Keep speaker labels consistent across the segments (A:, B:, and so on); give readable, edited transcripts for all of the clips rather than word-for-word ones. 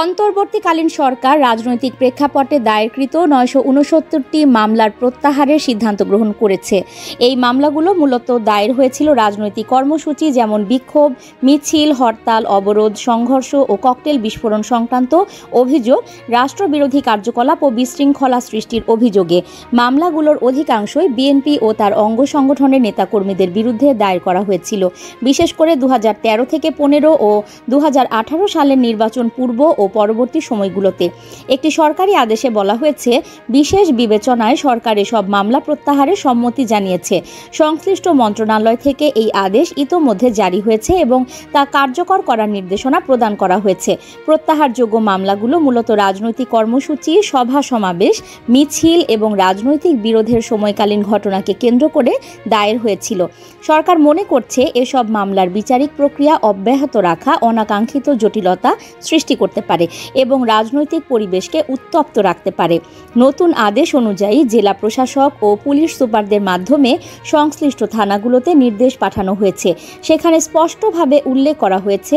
A: অন্তর্বর্তীকালীন সরকার রাজনৈতিক প্রেক্ষাপটে দায়েরকৃত 969টি মামলার প্রত্যাহারের সিদ্ধান্ত গ্রহণ করেছে। এই মামলাগুলো মূলত দায়ের হয়েছিল রাজনৈতিক কর্মসূচি যেমন বিক্ষোভ, মিছিল, হরতাল, অবরোধ, সংঘর্ষ ও ককটেল বিস্ফোরণ সংক্রান্ত অভিযোগ, রাষ্ট্রবিরোধী কার্যকলাপ ও বিশৃঙ্খলা সৃষ্টির অভিযোগে। মামলাগুলোর অধিকাংশই বিএনপি ও তার অঙ্গ সংগঠনের নেতাকর্মীদের বিরুদ্ধে দায়ের করা হয়েছিল। বিশেষ করে 2013 থেকে 15 ও 2018 সালের নির্বাচন পূর্ব ও পরবর্তী সময়গুলোতে। একটি সরকারি আদেশে বলা হয়েছে, বিশেষ বিবেচনায় সরকার এসব মামলা প্রত্যাহারে সম্মতি জানিয়েছে। সংশ্লিষ্ট মন্ত্রণালয় থেকে এই আদেশ ইতোমধ্যে জারি হয়েছে এবং তা কার্যকর করার নির্দেশনা প্রদান করা হয়েছে। প্রত্যাহারযোগ্য মামলাগুলো মূলত রাজনৈতিক কর্মসূচি, সভা সমাবেশ, মিছিল এবং রাজনৈতিক বিরোধের সময়কালীন ঘটনাকে কেন্দ্র করে দায়ের হয়েছিল। সরকার মনে করছে এসব মামলার বিচারিক প্রক্রিয়া অব্যাহত রাখা অনাকাঙ্ক্ষিত জটিলতা সৃষ্টি করতে পারে এবং রাজনৈতিক পরিবেশকে উত্তপ্ত রাখতে পারে। নতুন আদেশ অনুযায়ী জেলা প্রশাসক ও পুলিশ সুপারদের মাধ্যমে সংশ্লিষ্ট থানাগুলোতে নির্দেশ পাঠানো হয়েছে। সেখানে স্পষ্টভাবে উল্লেখ করা হয়েছে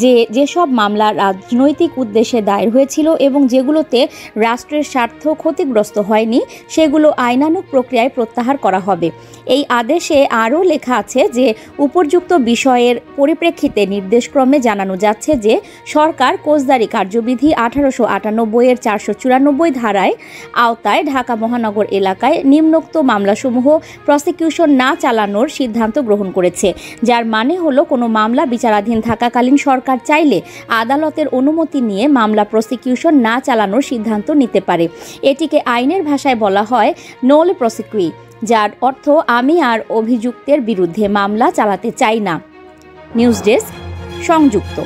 A: যে যেসব মামলা রাজনৈতিক উদ্দেশ্যে দায়ের হয়েছিল এবং যেগুলোতে রাষ্ট্রের স্বার্থ ক্ষতিগ্রস্ত হয়নি সেগুলো আইনানুগ প্রক্রিয়ায় প্রত্যাহার করা হবে। এই আদেশে আরও লেখা আছে যে উপর্যুক্ত বিষয়ের পরিপ্রেক্ষিতে নির্দেশক্রমে জানানো যাচ্ছে যে সরকার ফৌজদারি কার্যবিধি 1898-এর 494 ধারায় আওতায় ঢাকা মহানগর এলাকায় নিম্নোক্ত মামলাসমূহ প্রসিকিউশন না চালানোর সিদ্ধান্ত গ্রহণ করেছে, যার মানে হলো কোনো মামলা বিচারাধীন থাকাকালীন সরকার চাইলে আদালতের অনুমতি নিয়ে মামলা প্রসিকিউশন না চালানোর সিদ্ধান্ত নিতে পারে। এটিকে আইনের ভাষায় বলা হয় নোল প্রসিকিউই, যার অর্থ আমি আর অভিযুক্তের বিরুদ্ধে মামলা চালাতে চাই না। নিউজ ডেস্ক, সংযুক্ত।